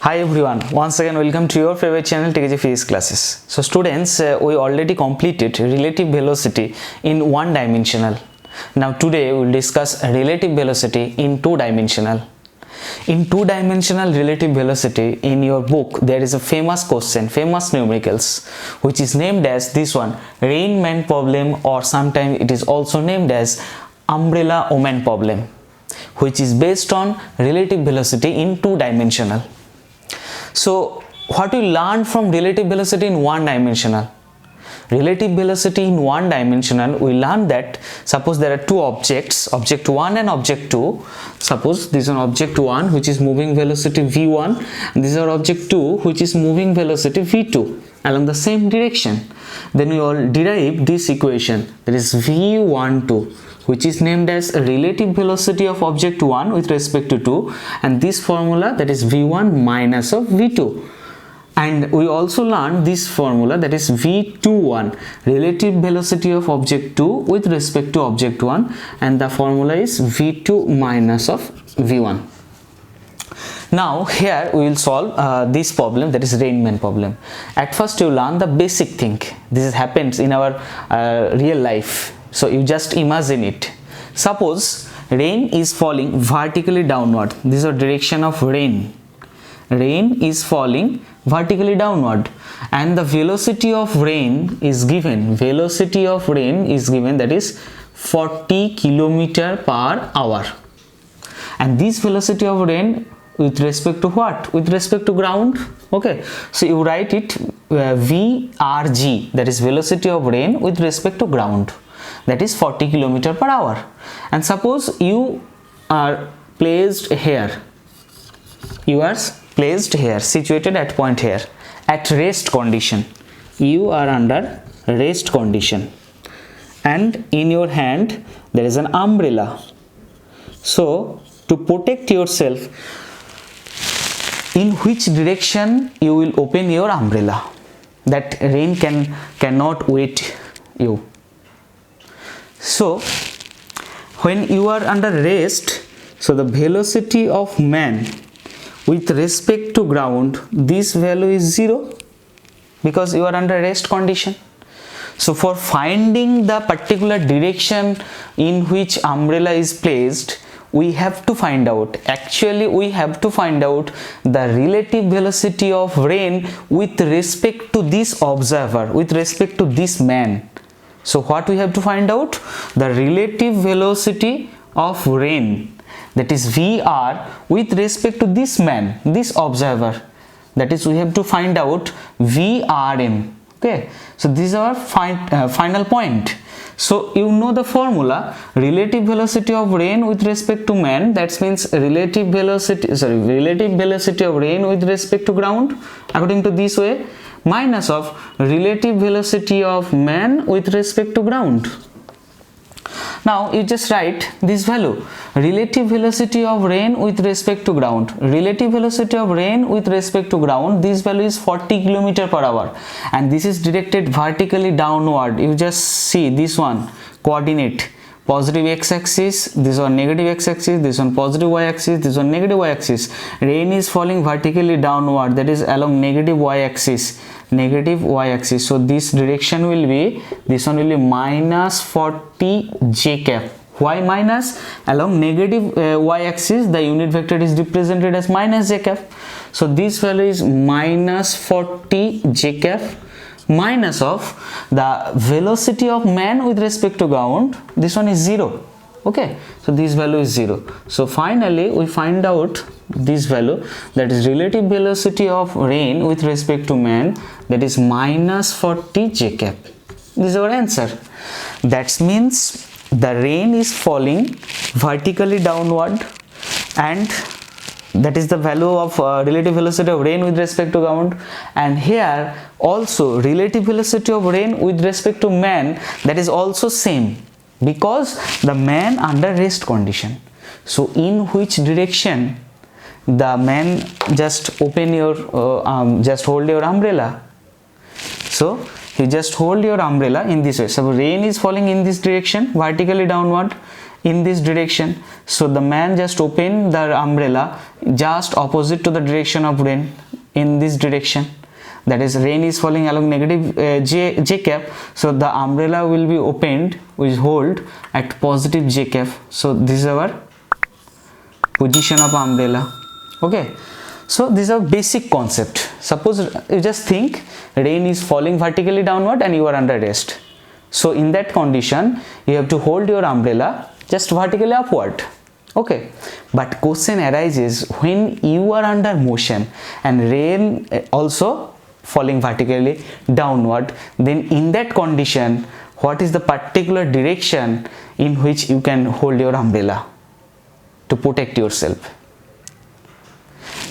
Hi everyone, once again welcome to your favorite channel TKG Physics classes. So students, we already completed relative velocity in one dimensional. Now today we will discuss relative velocity in two dimensional. In two dimensional relative velocity, in your book there is a famous question, famous numericals, which is named as this one, Rain-Man problem, or sometimes it is also named as umbrella woman problem, which is based on relative velocity in two dimensional. So what we learned from relative velocity in one dimensional? Relative velocity in one dimensional, we learned that suppose there are two objects, object 1 and object 2. Suppose this is an object 1 which is moving velocity v1, and this is our object 2 which is moving velocity v2 along the same direction. Then we all derive this equation, that is v12, which is named as relative velocity of object 1 with respect to 2, and this formula, that is v1 minus of v2. And we also learned this formula, that is v21, relative velocity of object 2 with respect to object 1, and the formula is v2 minus of v1. Now here we will solve this problem, that is Rain-Man problem. At first you learn the basic thing. This happens in our real life. So you just imagine it. Suppose rain is falling vertically downward. This is the direction of rain. Rain is falling vertically downward, and the velocity of rain is given. Velocity of rain is given, that is 40 km per hour. And this velocity of rain with respect to what? With respect to ground. Okay, so you write it VRG, that is velocity of rain with respect to ground, that is 40 km per hour. And suppose you are placed here, situated at point here, at rest condition. You are under rest condition, and in your hand there is an umbrella. So to protect yourself, in which direction you will open your umbrella, that rain cannot wet you. So when you are under rest, so the velocity of man with respect to ground, this value is 0 because you are under rest condition. So for finding the particular direction in which umbrella is placed, we have to find out, we have to find out the relative velocity of rain with respect to this observer, with respect to this man. So what we have to find out? The relative velocity of rain, that is VR, with respect to this man, this observer, that is we have to find out VRM. Okay, so this is our final point. So you know the formula, relative velocity of rain with respect to man, that means relative velocity of rain with respect to ground, according to this way, minus of relative velocity of man with respect to ground. Now you just write this value, relative velocity of rain with respect to ground. Relative velocity of rain with respect to ground, this value is 40 km per hour, and this is directed vertically downward. You just see this one, coordinate, positive x-axis, this one negative x-axis, this one positive y-axis, this one negative y-axis. Rain is falling vertically downward, that is along negative y-axis, so this direction will be, this one will be minus 40 j cap. Why minus? Along negative y-axis the unit vector is represented as minus j cap, so this value is minus 40 j cap minus of the velocity of man with respect to ground, this one is 0. Okay, so this value is 0. So finally we find out this value, that is relative velocity of rain with respect to man, that is minus 40 j cap. This is our answer. That means the rain is falling vertically downward, and that is the value of relative velocity of rain with respect to ground. And here also relative velocity of rain with respect to man, that is also same, because the man under rest condition. So in which direction the man, just open your just hold your umbrella. So you just hold your umbrella in this way. So rain is falling in this direction vertically downward, in this direction. So the man just opened the umbrella just opposite to the direction of rain, in this direction. That is, rain is falling along negative j cap, so the umbrella will be opened with hold at positive j cap. So this is our position of umbrella. Okay, so this is a basic concept. Suppose you just think rain is falling vertically downward and you are under rest. So in that condition you have to hold your umbrella just vertically upward. Okay, but question arises when you are under motion and rain also falling vertically downward, then in that condition what is the particular direction in which you can hold your umbrella to protect yourself?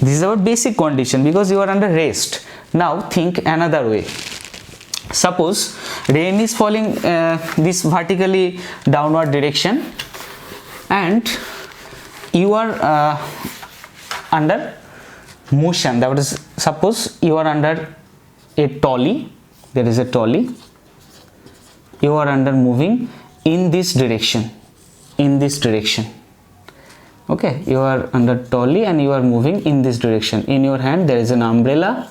This is our basic condition because you are under rest. Now think another way. Suppose rain is falling this vertically downward direction and you are under motion. That is, suppose you are under a trolley, there is a trolley, you are under moving in this direction, okay, you are under trolley and you are moving in this direction. In your hand there is an umbrella.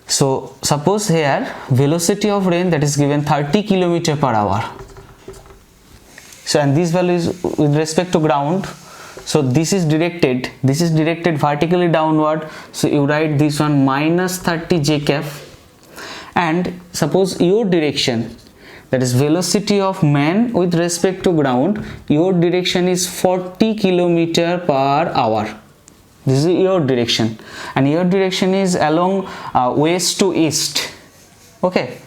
So suppose here velocity of rain that is given 30 km per hour. So and this value is with respect to ground. So this is directed vertically downward. So you write this one minus 30 j cap. And suppose your direction, that is velocity of man with respect to ground, your direction is 40 km per hour. This is your direction, and your direction is along west to east. Okay,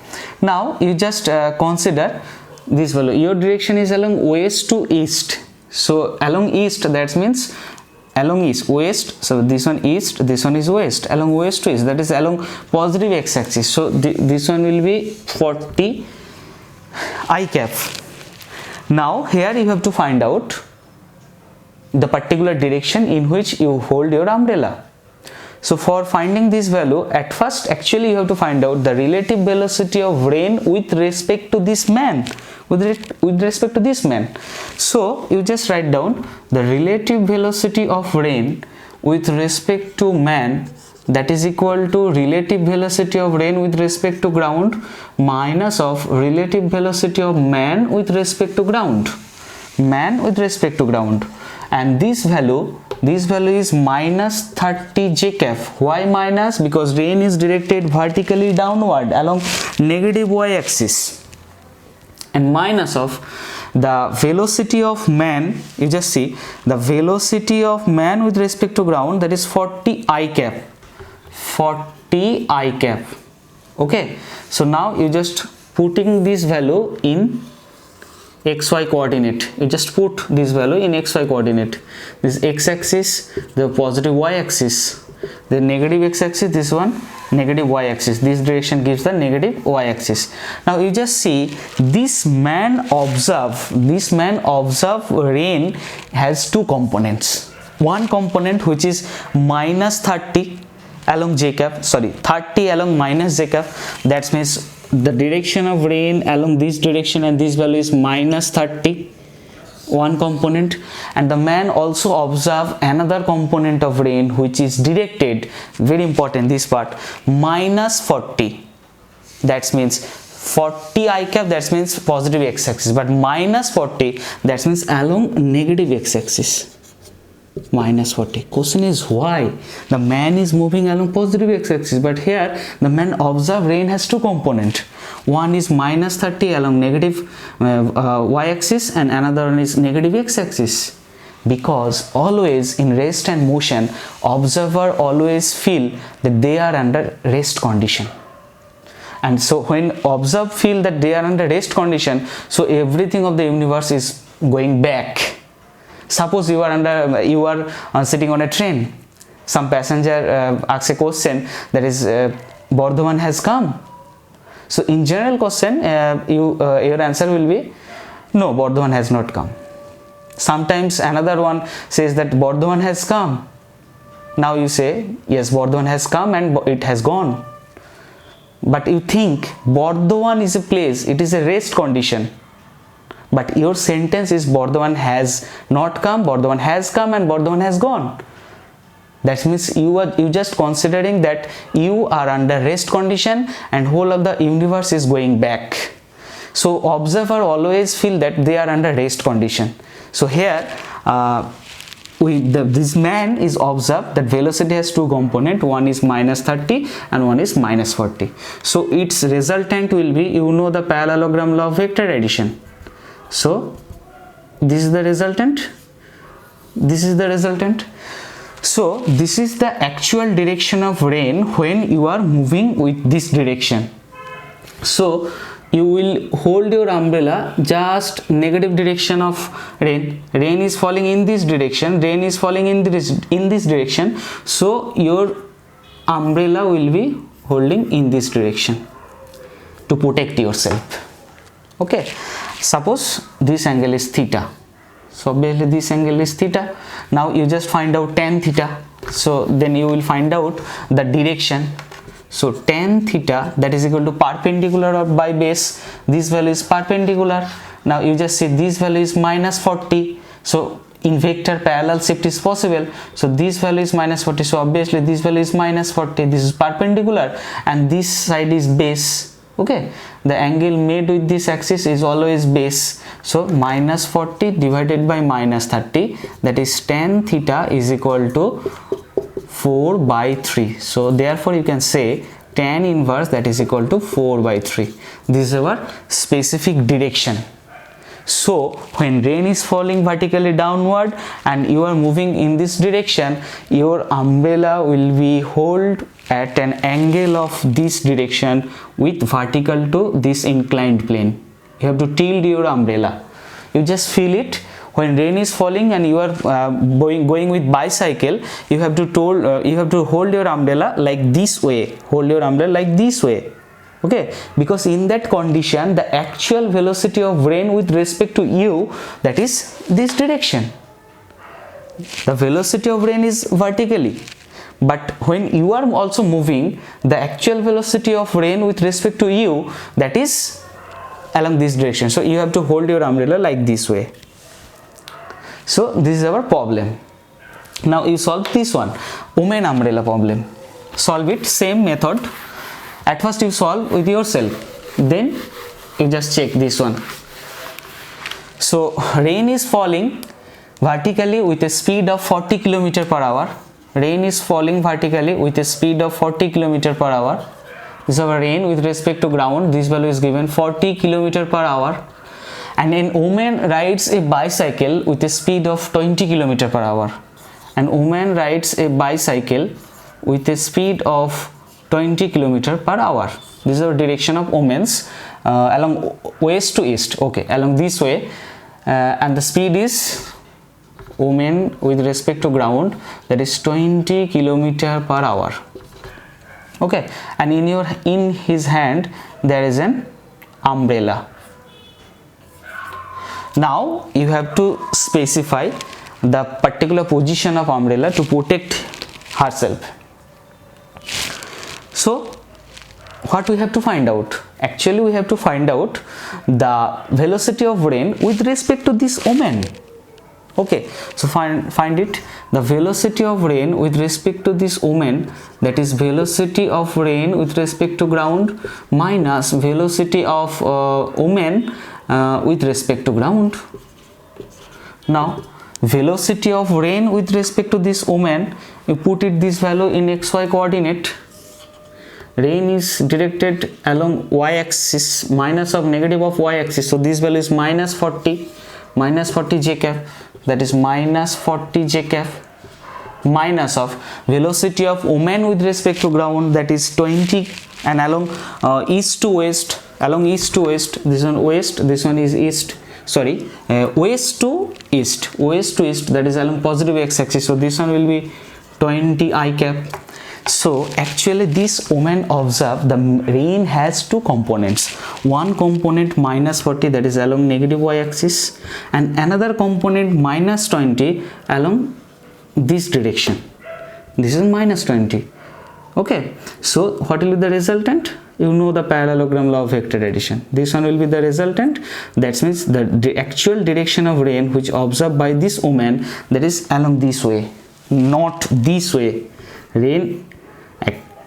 now you just consider this value. Your direction is along west to east. So along east, that means along east, west. So this one east, this one is west. Along west to east, that is along positive x-axis. So this one will be 40 I cap. Now here you have to find out the particular direction in which you hold your umbrella. So for finding this value, at first actually you have to find out the relative velocity of rain with respect to this man, with respect to this man. So you just write down the relative velocity of rain with respect to man, that is equal to relative velocity of rain with respect to ground minus of relative velocity of man with respect to ground, and this value is minus 30 j cap. Why minus? Because rain is directed vertically downward along negative y-axis, and minus of the velocity of man. You just see the velocity of man with respect to ground, that is 40 I cap. Okay, so now you just putting this value in xy coordinate. You just put this value in xy coordinate. This x-axis, the positive y-axis, the negative x-axis, this one negative y-axis. This direction gives the negative y-axis. Now you just see this man observe rain has two components. One component which is minus 30 along j cap, 30 along minus j cap. That means the direction of rain along this direction, and this value is minus 30, one component. And the man also observe another component of rain which is directed, very important this part, minus 40. That means 40 I cap, that means positive x-axis, but minus 40, that means along negative x-axis. Minus 40. Question is why the man is moving along positive x-axis, but here the man observe rain has two components. One is minus 30 along negative y-axis, and another one is negative x-axis. Because always in rest and motion, observer always feel that they are under rest condition. And so when observer feel that they are under rest condition, so everything of the universe is going back. Suppose you are sitting on a train. Some passenger asks a question, that is Bardhaman has come. So in general question, your answer will be no, Bardhaman has not come. Sometimes another one says that Bardhaman has come. Now you say yes, Bardhaman has come and it has gone. But you think Bardhaman is a place, it is a rest condition. but your sentence is Bardhaman has not come, Bardhaman has come, and Bardhaman has gone. That means you just considering that you are under rest condition and whole of the universe is going back. So observer always feel that they are under rest condition. So here this man is observed that velocity has two components, one is -30 and one is -40. So its resultant will be, you know, the parallelogram law of vector addition. So this is the resultant, this is the resultant. So this is the actual direction of rain when you are moving with this direction. So you will hold your umbrella just negative direction of rain. Rain is falling in this direction, rain is falling in this direction. So your umbrella will be holding in this direction to protect yourself. Okay, suppose this angle is theta. So obviously this angle is theta. Now you just find out tan theta. So then you will find out the direction. So tan theta, that is equal to perpendicular or by base. This value is perpendicular. Now you just see this value is -40. So in vector parallel shift is possible. So this value is -40. So obviously this value is -40. This is perpendicular and this side is base. Okay, the angle made with this axis is always base. So -40 divided by -30, that is tan theta is equal to 4/3. So therefore you can say tan inverse that is equal to 4/3. This is our specific direction. So when rain is falling vertically downward and you are moving in this direction, your umbrella will be held at an angle of this direction with vertical to this inclined plane. You have to tilt your umbrella. You just feel it. When rain is falling and you are going with bicycle, you have to hold your umbrella like this way. Hold your umbrella like this way. Okay, because in that condition the actual velocity of rain with respect to you, that is this direction. The velocity of rain is vertically, but when you are also moving, the actual velocity of rain with respect to you, that is along this direction. So you have to hold your umbrella like this way. So this is our problem. Now you solve this one, Omen umbrella problem. Solve it same method. At first you solve with yourself, then you just check this one. So rain is falling vertically with a speed of 40 km/h. Rain is falling vertically with a speed of 40 km/h. This is our rain with respect to ground. This value is given 40 km/h. And an woman rides a bicycle with a speed of 20 km/h. An woman rides a bicycle with a speed of 20 km/h. This is our direction of women's along west to east. Okay, along this way, and the speed is woman with respect to ground, that is 20 km/h. Okay, and in his hand there is an umbrella. Now you have to specify the particular position of umbrella to protect herself. So what we have to find out? Actually we have to find out the velocity of rain with respect to this woman. Okay, so find it. The velocity of rain with respect to this woman, that is velocity of rain with respect to ground minus velocity of woman with respect to ground. Now velocity of rain with respect to this woman, you put it this value in xy coordinate. Rain is directed along y-axis, minus of negative of y-axis, so this value is -40 j cap, that is -40 j cap, minus of velocity of woman with respect to ground, that is 20, and along east to west, this one west, this one is east, sorry, west to east, that is along positive x-axis, so this one will be 20 I cap. So actually this woman observed the rain has two components. One component -40, that is along negative y-axis, and another component -20 along this direction. This is -20. Okay, so what will be the resultant? You know the parallelogram law of vector addition. This one will be the resultant. That means the actual direction of rain which observed by this woman, that is along this way, not this way. This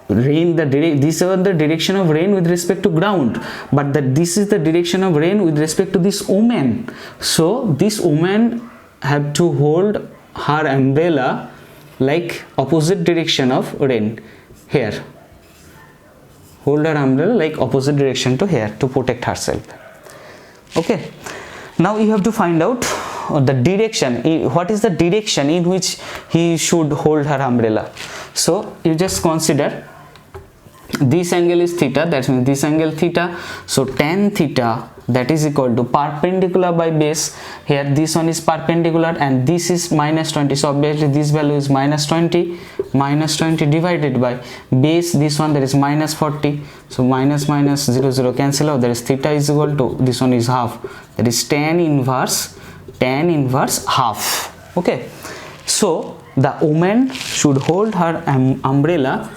is the direction of rain with respect to ground, but this is the direction of rain with respect to this woman. So this woman have to hold her umbrella like opposite direction of rain here. Hold her umbrella like opposite direction to here to protect herself. Okay, now you have to find out the direction. What is the direction in which he should hold her umbrella? So you just consider this angle is theta, that means this angle theta. So tan theta, that is equal to perpendicular by base. Here this one is perpendicular and this is minus 20, so obviously this value is minus 20 divided by base, this one, that is minus 40. So minus 0 cancel out, that is theta is equal to, this one is half, that is tan inverse half. Okay, so the woman should hold her umbrella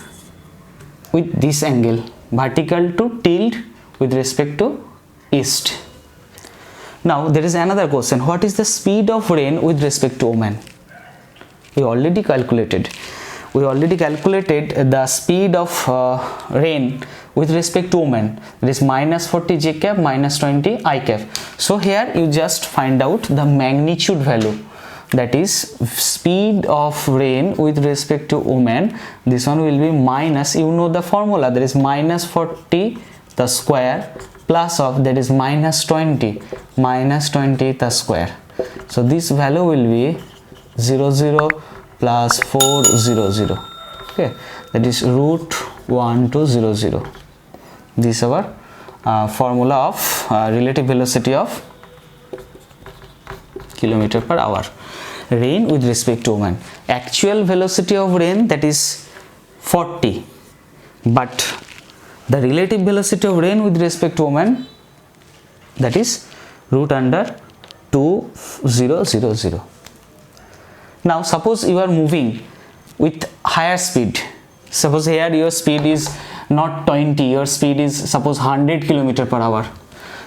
with this angle, vertical to tilt with respect to east. Now there is another question, what is the speed of rain with respect to woman? We already calculated the speed of rain with respect to woman, that is minus 40 j cap minus 20 I cap. So here you just find out the magnitude value, that is speed of rain with respect to woman. This one will be minus, you know the formula, that is minus 40 the square plus of, that is minus 20 the square. So this value will be 00 plus 400. Okay, that is root 1200. This is our formula of relative velocity of kilometer per hour. Rain with respect to woman, actual velocity of rain, that is 40, but the relative velocity of rain with respect to woman, that is root under 2000. Now suppose you are moving with higher speed. Suppose here your speed is not 20, your speed is suppose 100 km per hour.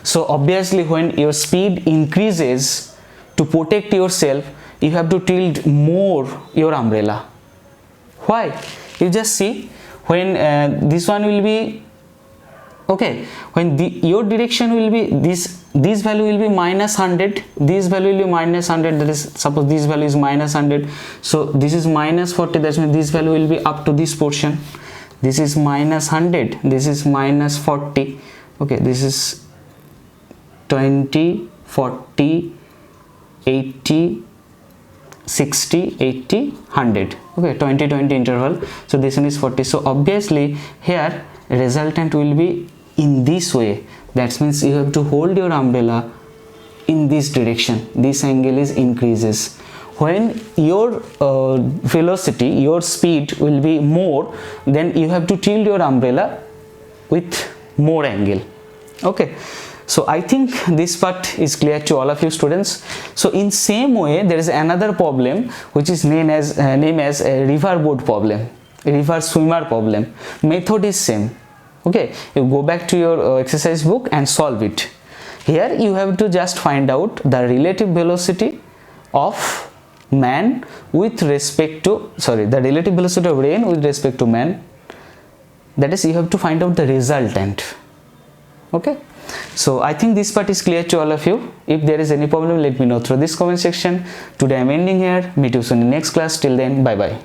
So obviously when your speed increases, to protect yourself you have to tilt more your umbrella. Why? You just see, when this one will be okay, when your direction will be this value will be minus 100, this value will be minus 100, that is suppose this value is minus 100, so this is minus 40, that means this value will be up to this portion. This is minus 100, this is minus 40. Okay, this is 20, 40, 80, 60, 80, 100. Okay, 20 interval. So this one is 40. So obviously here resultant will be in this way. That means you have to hold your umbrella in this direction. This angle is increases. When your velocity, your speed will be more, then you have to tilt your umbrella with more angle. Okay, so I think this part is clear to all of you students. So in same way there is another problem which is named as a river boat problem, river swimmer problem. Method is same. Okay, you go back to your exercise book and solve it. Here you have to just find out the relative velocity of man with respect to, the relative velocity of rain with respect to man. That is, you have to find out the resultant. Okay, so I think this part is clear to all of you. If there is any problem, let me know through this comment section. Today I am ending here. Meet you soon in next class. Till then, bye bye.